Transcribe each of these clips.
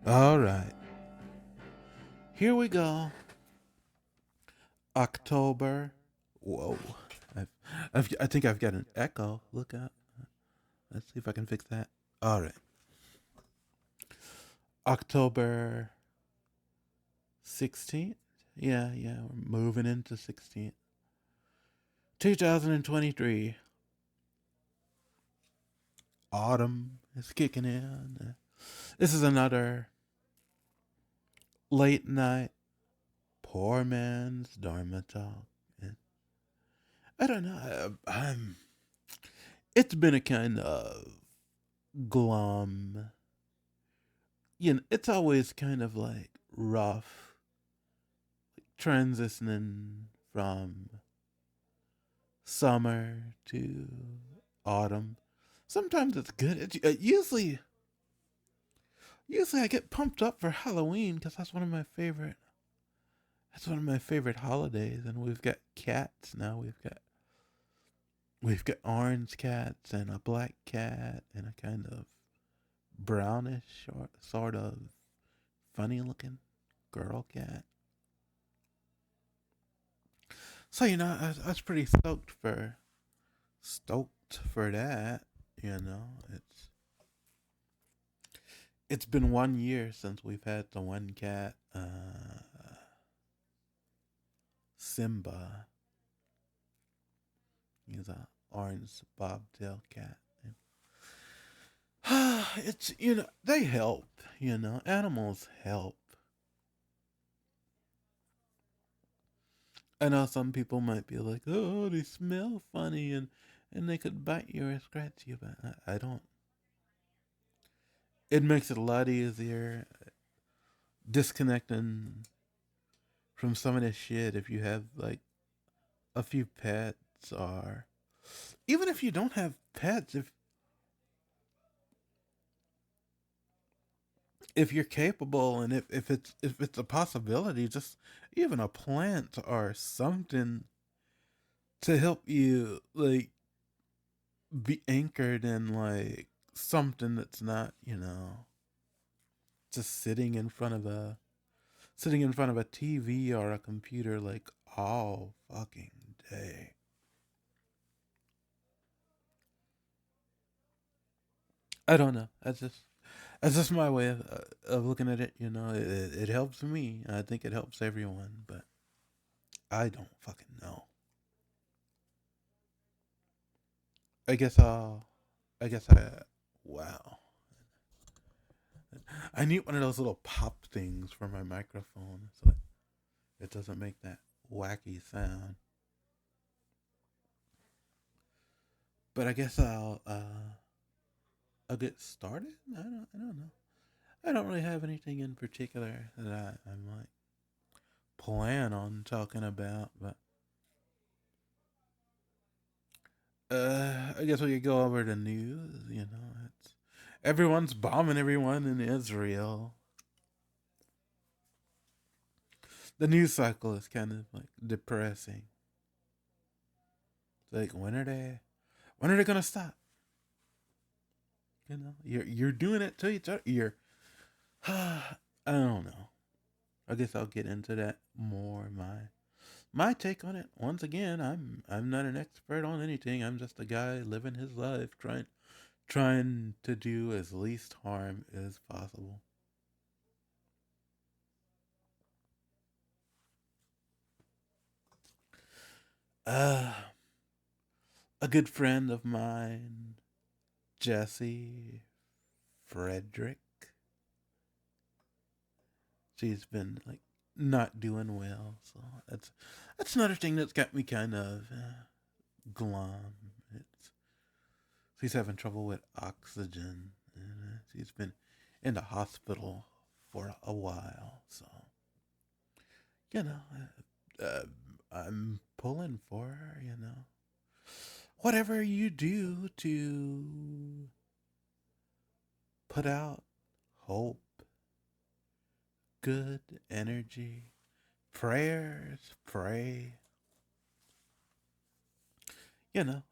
All right. Here we go. October. Whoa. I've, I think I've got an echo. Look out. Let's see if I can fix that. All right. October 16th. Yeah. We're moving into 16th. 2023. Autumn is kicking in. This is another late night poor man's dharma talk. And I don't know. It's been a kind of glum. It's always kind of like rough transitioning from summer to autumn. Sometimes it's good. Usually I get pumped up for Halloween because that's one of my favorite. That's one of my favorite holidays, and we've got cats now. We've got orange cats and a black cat and a kind of brownish or sort of funny looking girl cat. So I was pretty stoked for that. You know, it's been 1 year since we've had the one cat, Simba. He's a orange bobtail cat. It's they help. Animals help. I know some people might be like, "Oh, they smell funny and they could bite you or scratch you," but I don't. It makes it a lot easier disconnecting from some of this shit if you have like a few pets, or even if you don't have pets, if you're capable, and if it's a possibility, just even a plant or something to help you like be anchored in like something that's not just sitting in front of a TV or a computer like all fucking day. I don't know. That's just my way of looking at it. It helps me. I think it helps everyone, but I don't fucking know. I guess I'll. I guess I. Wow. I need one of those little pop things for my microphone so it doesn't make that wacky sound. But I guess I'll get started. I don't know. I don't really have anything in particular that I might plan on talking about, but I guess we could go over the news. It's everyone's bombing everyone in Israel. The news cycle is kind of like depressing. It's like when are they gonna stop? You're doing it to each other. I don't know. I guess I'll get into that more. My take on it. Once again, I'm not an expert on anything. I'm just a guy living his life, trying to do as least harm as possible. Uh, a good friend of mine, Jessie Frederick, she's been like not doing well, so that's another thing that's got me kind of glum. It's She's having trouble with oxygen, and she's been in the hospital for a while. So you know, I'm pulling for her. Whatever you do to put out hope, good energy, prayers, pray. You know,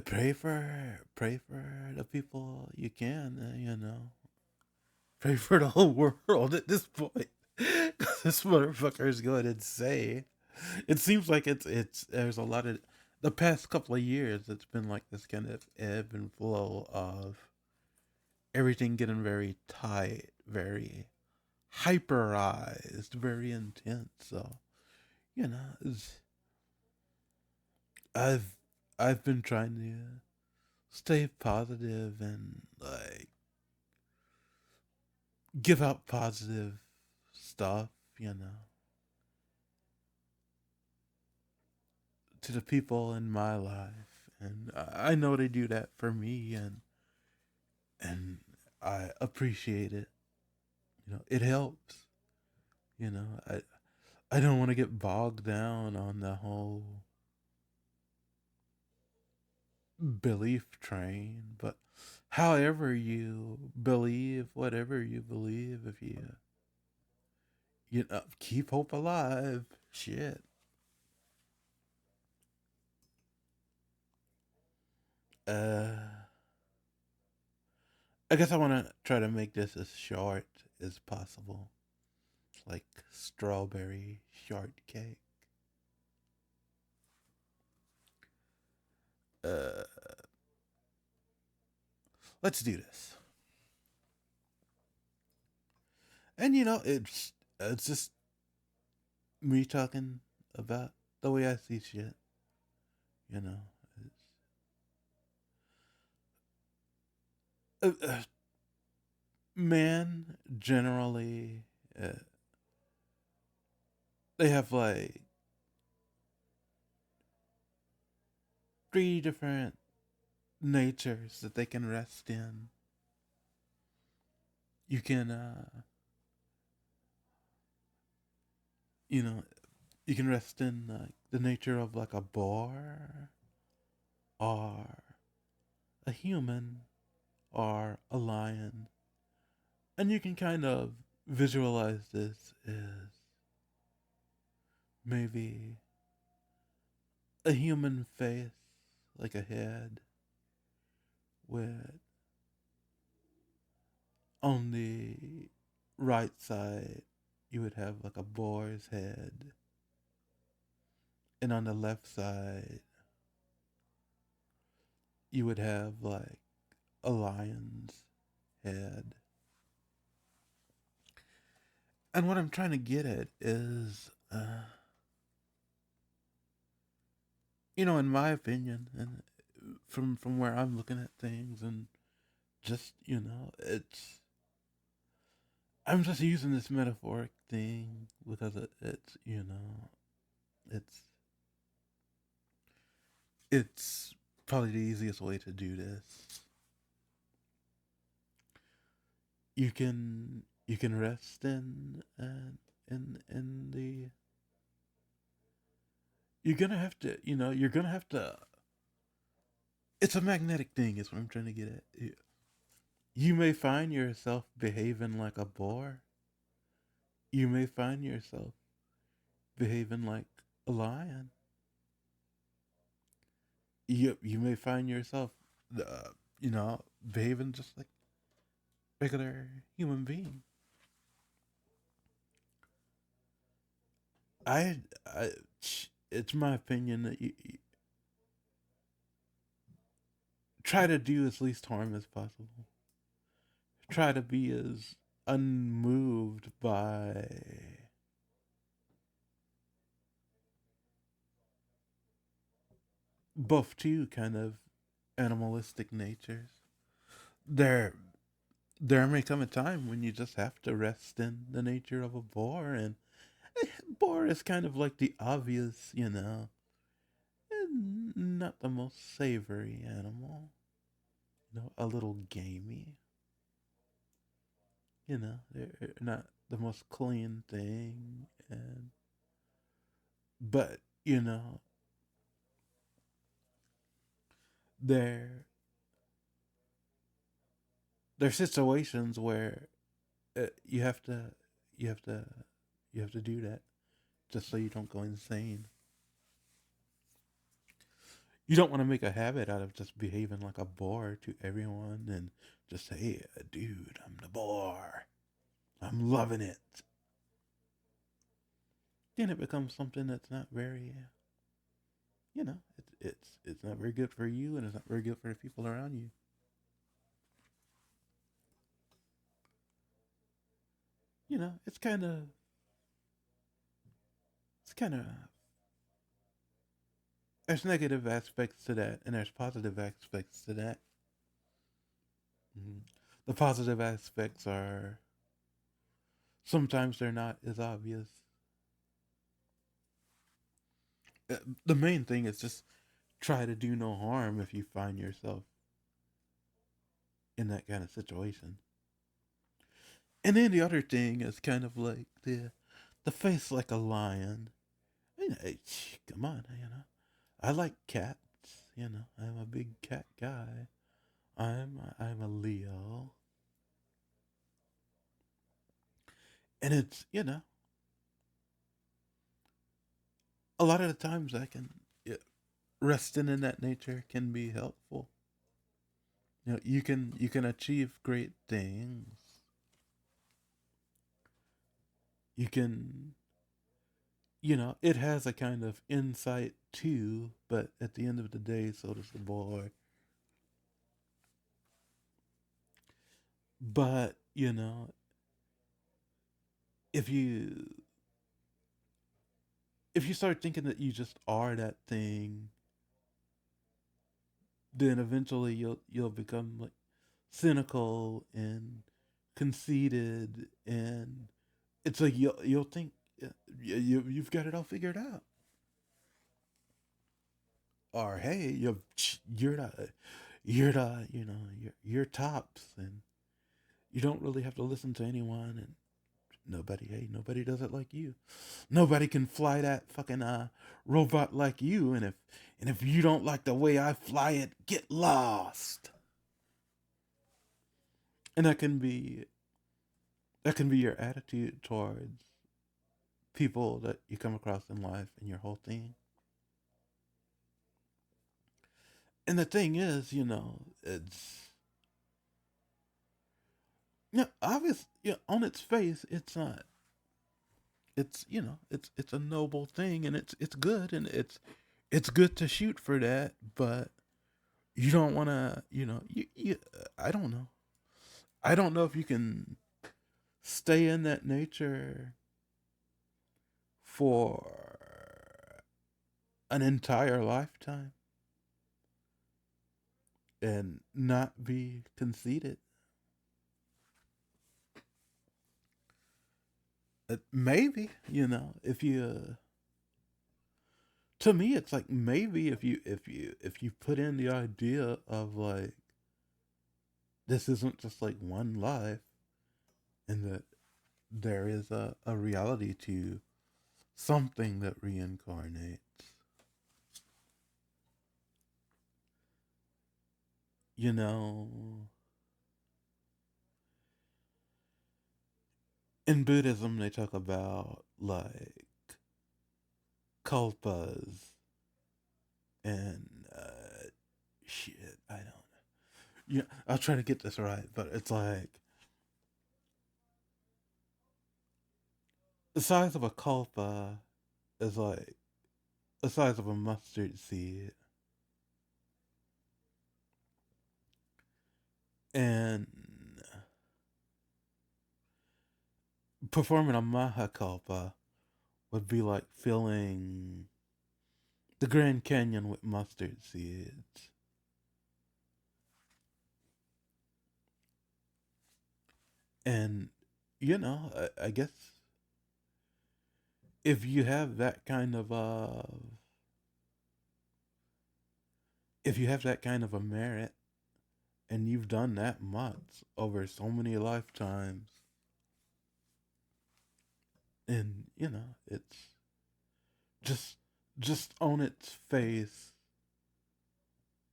Pray for the people you can, pray for the whole world at this point. 'Cause this motherfucker is going insane. It seems like it's there's a lot of the past couple of years. It's been like this kind of ebb and flow of everything getting very tight, very hyperized, very intense. So it's, I've I've been trying to stay positive and like give out positive stuff, you know, to the people in my life, and I know they do that for me, and I appreciate it. It helps. I don't want to get bogged down on the whole belief train, but however you believe, whatever you believe, if you keep hope alive, shit. Uh, I guess I want to try to make this as short as possible, like strawberry shortcake. Uh, let's do this. And it's just me talking about the way I see shit. You know, men generally they have like three different natures that they can rest in. You can, you know, you can rest in like the nature of like a boar, or a human, or a lion, and you can kind of visualize this as maybe a human face, like a head, with on the right side you would have like a boar's head, and on the left side you would have like a lion's head. And what I'm trying to get at is, in my opinion, and from where I'm looking at things, and just I'm just using this metaphoric thing because it's it's probably the easiest way to do this. You can rest in the you're gonna have to. It's a magnetic thing, is what I'm trying to get at. You may find yourself behaving like a boar. You may find yourself behaving like a lion. You may find yourself, uh, behaving just like regular human being. I, I, it's my opinion that you try to do as least harm as possible. Try to be as unmoved by both two kind of animalistic natures. There, there may come a time when you just have to rest in the nature of a boar, and boar is kind of like the obvious, not the most savory animal. A little gamey. They're not the most clean thing, and but there there's situations where you have to you have to you have to do that just so you don't go insane. You don't want to make a habit out of just behaving like a bore to everyone and just say, hey, dude, I'm the bore. I'm loving it. Then it becomes something that's not very, it's not very good for you, and it's not very good for the people around you. You know, it's kind of, there's negative aspects to that, and there's positive aspects to that. Mhm. The positive aspects are sometimes they're not as obvious. The main thing is just try to do no harm if you find yourself in that kind of situation. And then the other thing is kind of like the face like a lion. Come on, I like cats. I'm a big cat guy. I'm a Leo, and it's a lot of the times I can yeah, resting in that nature can be helpful. You can achieve great things. You can it has a kind of insight too, but at the end of the day, so does the boy. But if you if you start thinking that you just are that thing, then eventually you'll become like cynical and conceited, and it's like you'll think you've got it all figured out, or hey, you're tops, and you don't really have to listen to anyone, and nobody does it like you. Nobody can fly that fucking robot like you, and if you don't like the way I fly it, get lost. And that can be your attitude towards people that you come across in life and your whole thing. And the thing is, it's obvious. On its face, it's not. It's a noble thing, and it's good, and it's good to shoot for that, but you don't want to. I don't know. I don't know if you can stay in that nature for an entire lifetime and not be conceited. Maybe if you. To me, it's like maybe if you put in the idea of like this isn't just like one life, and that there is a reality to something that reincarnates. You know, in Buddhism, they talk about like kalpas and shit. I don't. Yeah, I'll try to get this right, but it's like the size of a kalpa is like the size of a mustard seed, and performing a mahakalpa would be like filling the Grand Canyon with mustard seeds. And, I guess if you have that kind of if you have that kind of a merit and you've done that much over so many lifetimes, and it's just just on its face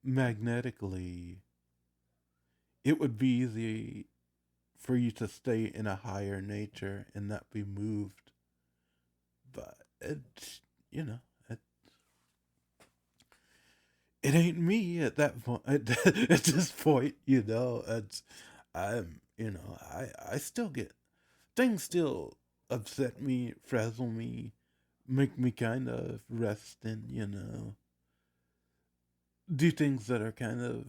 magnetically, it would be easy for you to stay in a higher nature and not be moved. But it's you know it, it ain't me at that point. At this point, it's I still get things still upset me, frazzle me, make me kind of resting, do things that are kind of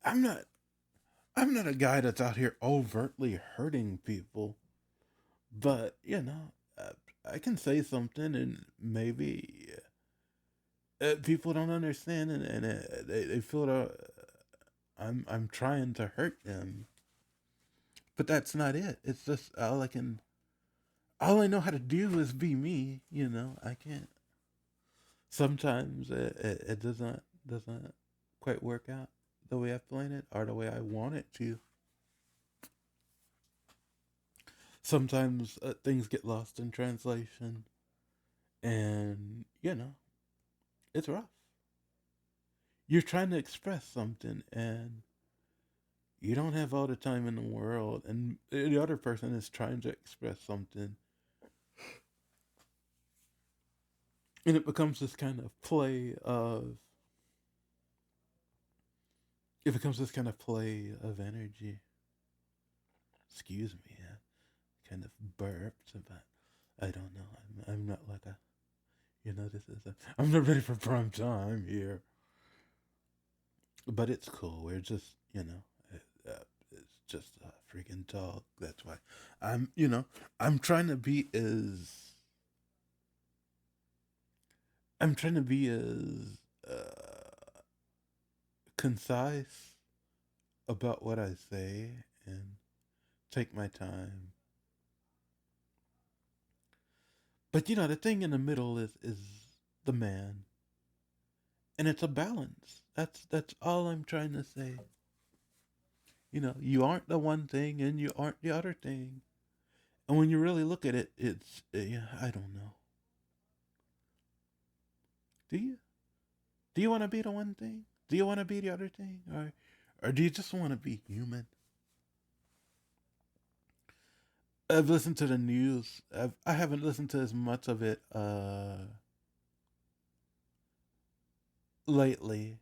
I'm not I'm not a guy that's out here overtly hurting people, but I can say something and maybe people don't understand, and they feel that I'm trying to hurt them, but that's not it. It's just all I know how to do is be me. I can't. Sometimes it doesn't quite work out the way I plan it or the way I want it to. Sometimes things get lost in translation, and it's rough. You're trying to express something, and you don't have all the time in the world, and the other person is trying to express something, and it becomes this kind of play of it becomes this kind of play of energy. Excuse me, I kind of burped, but I don't know. I'm not like a I'm not ready for prime time here, but it's cool. We're just it's just a freaking talk. That's why I'm trying to be as I'm trying to be as concise about what I say and take my time. But the thing in the middle is the man, and it's a balance. That's all I'm trying to say. You aren't the one thing, and you aren't the other thing. And when you really look at it, it's I don't know. Do you? Do you want to be the one thing? Do you want to be the other thing, or do you just want to be human? I've listened to the news. I haven't listened to as much of it lately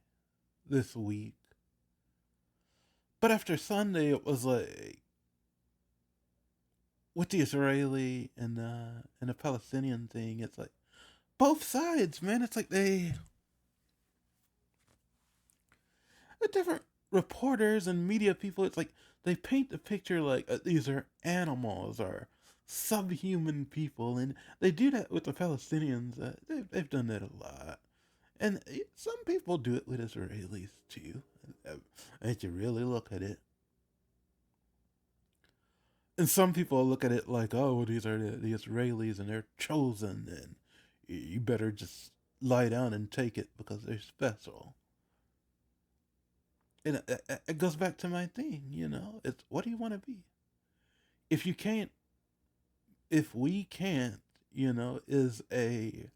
this week. But after Sunday, it was like with the Israeli and the Palestinian thing. It's like both sides, man. It's like the different reporters and media people. It's like they paint the picture like these are animals or subhuman people, and they do that with the Palestinians. They've done that a lot. And some people do it with Israelis too. If you really look at it. And some people look at it like, oh, these are the Israelis and they're chosen, and you better just lie down and take it because they're special. And it goes back to my thing. It's what do you want to be? If you can't, if we can't, is a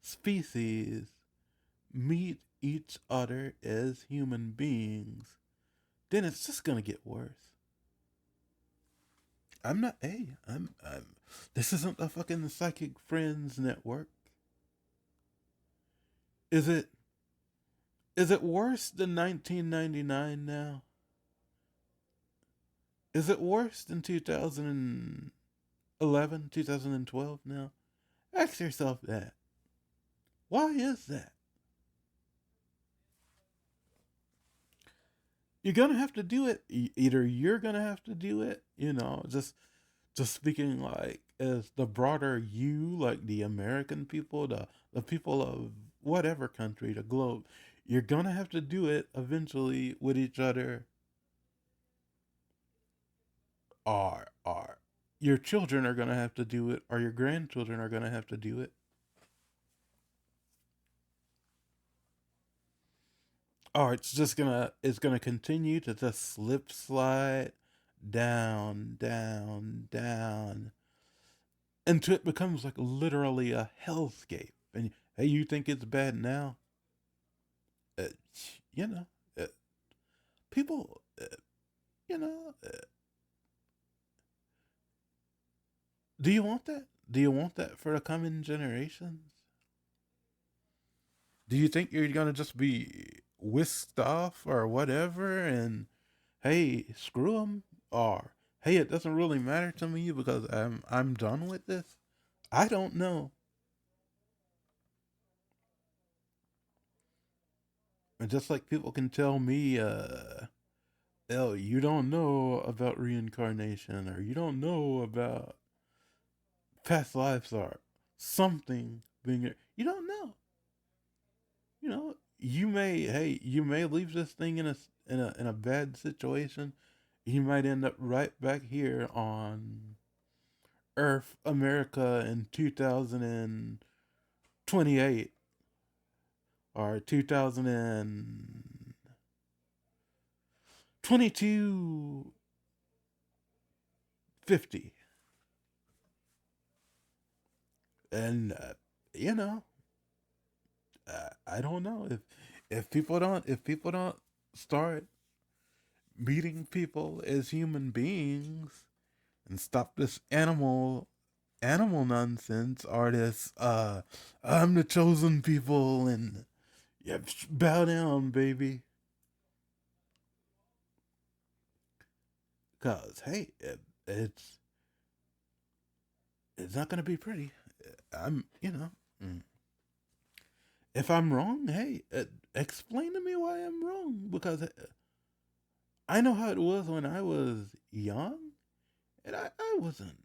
species meet each other as human beings, then it's just gonna get worse. I'm not. Hey, I'm. This isn't a fucking psychic friends network. Is it? Is it worse than 1999 now? Is it worse than 2011, 2012 now? Ask yourself that. Why is that? You're gonna have to do it. Either you're gonna have to do it, just speaking like as the broader you, like the American people, the people of whatever country, the globe, you're gonna have to do it eventually with each other, or your children are gonna have to do it, or your grandchildren are gonna have to do it, or it's gonna continue to just slip slide down, down, down until it becomes like literally a hellscape. And hey, you think it's bad now? Uh, you know, uh, people, you know, uh, do you want that? Do you want that for the coming generations? Do you think you're gonna just be whisked off or whatever, and hey, screw them, or hey, it doesn't really matter to me because I'm done with this? I don't know. And just like people can tell me, oh, you don't know about reincarnation, or you don't know about past lives, or something being, you don't know. You know, you may leave this thing in a bad situation. You might end up right back here on Earth, America in 2028 or 2250. And you know, I don't know if people don't start meeting people as human beings and stop this animal nonsense, or this I'm the chosen people, and yeah, bow down, baby. Cause hey, it's not gonna be pretty. I'm you know, mm. If I'm wrong, hey, explain to me why I'm wrong, because I know how it was when I was young, and I wasn't,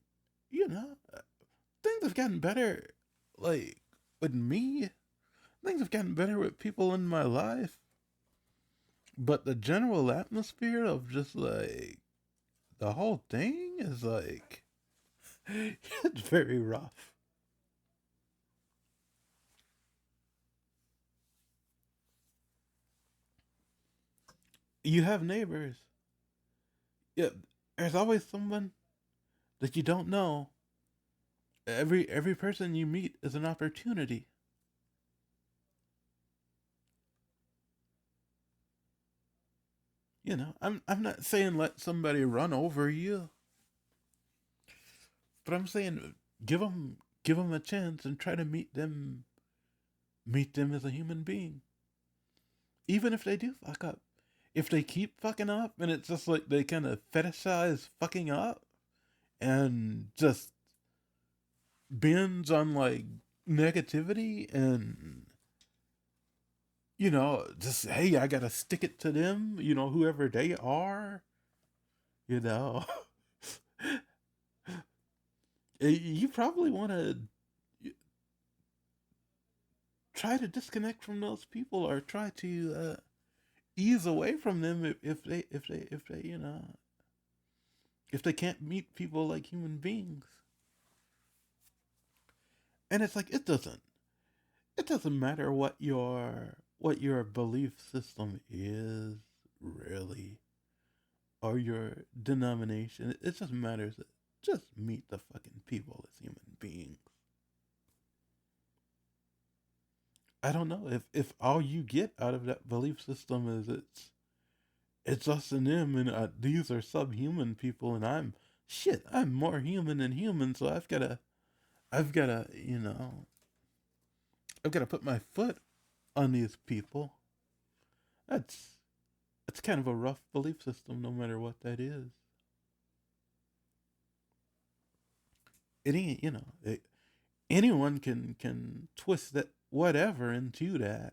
you know, things have gotten better, like with me. Things have gotten better with people in my life, but the general atmosphere of just like the whole thing is like it's very rough. You have neighbors. Yeah, there's always someone that you don't know. Every person you meet is an opportunity. You know, I'm not saying let somebody run over you, but I'm saying give them a chance and try to meet them as a human being. Even if they do fuck up. If they keep fucking up and it's just like they kind of fetishize fucking up and just binge on like negativity, and just hey, I gotta stick it to them, whoever they are, you know. You probably want to try to disconnect from those people, or try to ease away from them if they if they can't meet people like human beings. And it's like it doesn't matter what your belief system is, really, or your denomination. It just matters that just meet the fucking people as human beings. I don't know if all you get out of that belief system is it's us and them, and these are subhuman people, and I'm more human than human, so I've gotta I've gotta put my foot on these people. That's It's kind of a rough belief system, no matter what that is. It ain't, anyone can twist that whatever into that.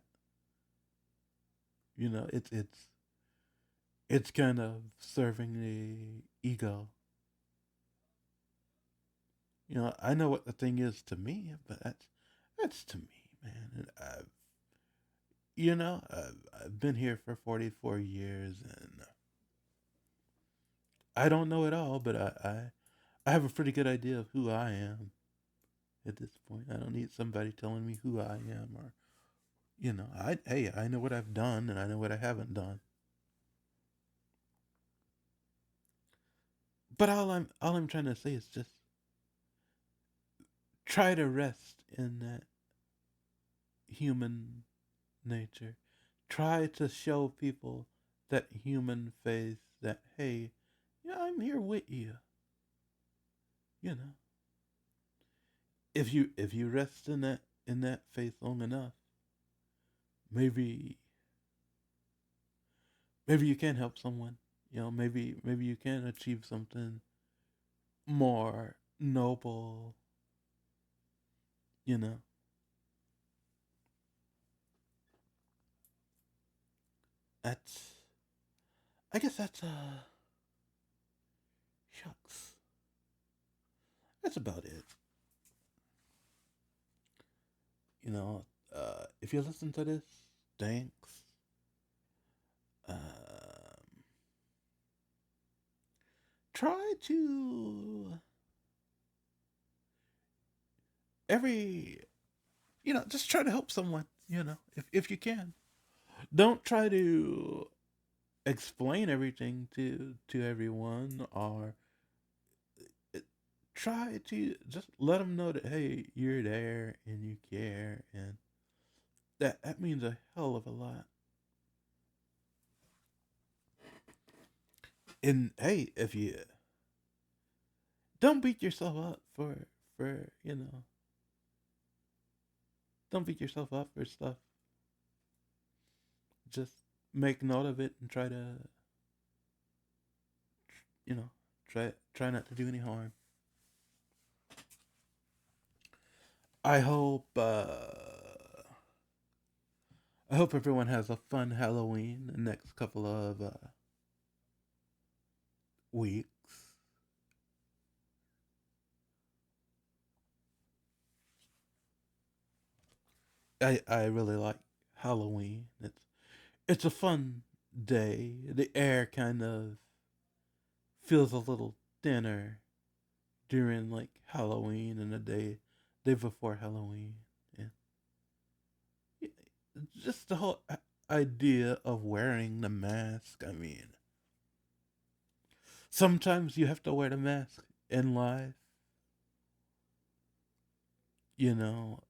It's kind of serving the ego. I know what the thing is to me, but that's to me, man. And I've been here for 44 years, and I don't know it all, but I have a pretty good idea of who I am at this point. I don't need somebody telling me who I am, or I know what I've done, and I know what I haven't done. But all I'm trying to say is just try to rest in that human nature. Try to show people that human face, that hey, yeah, I'm here with you. You know, if you rest in that faith long enough, maybe maybe you can help someone. Maybe you can achieve something more noble. You know, that's I guess that's shucks. That's about it. You know, if you listen to this, thanks. Try to every just try to help someone. If you can, don't try to explain everything to everyone, or uh, try to just let them know that hey, you're there and you care, and that means a hell of a lot. And hey, if you don't beat yourself up for don't beat yourself up for stuff. Just make note of it and try to you know try not to do any harm. I hope everyone has a fun Halloween the next couple of weeks. I really like Halloween. It's a fun day. The air kind of feels a little thinner during like Halloween and the day before Halloween. And just the whole idea of wearing the mask. I mean, sometimes you have to wear the mask in life. You know,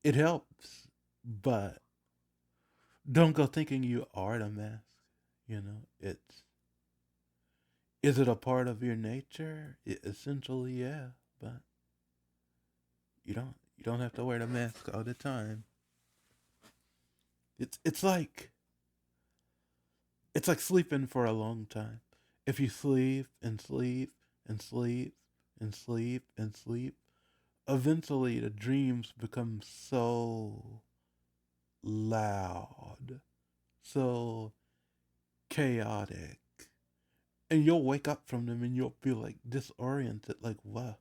it helps, but don't go thinking you are the mask. It's is it a part of your nature? Essentially, yeah, but you don't have to wear the mask all the time. It's like sleeping for a long time. If you sleep and sleep and sleep and sleep and sleep, eventually the dreams become so loud, so chaotic, and you'll wake up from them and you'll be like disoriented, like, what?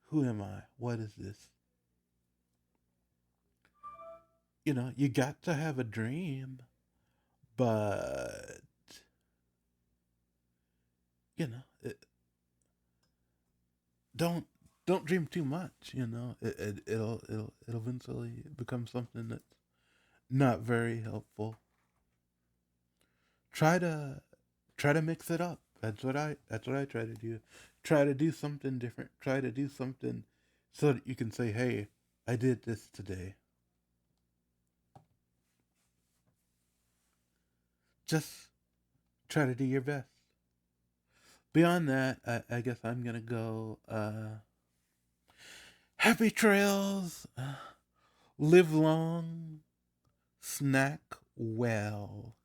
Who am I? What is this? You got to have a dream, but don't don't dream too much. It'll eventually become something that's not very helpful. Try to try to mix it up. That's what I try to do. Try to do something different. Try to do something so that you can say, "Hey, I did this today." Just try to do your best. Beyond that, I guess I'm gonna go. Happy trails. Live long. Snack well.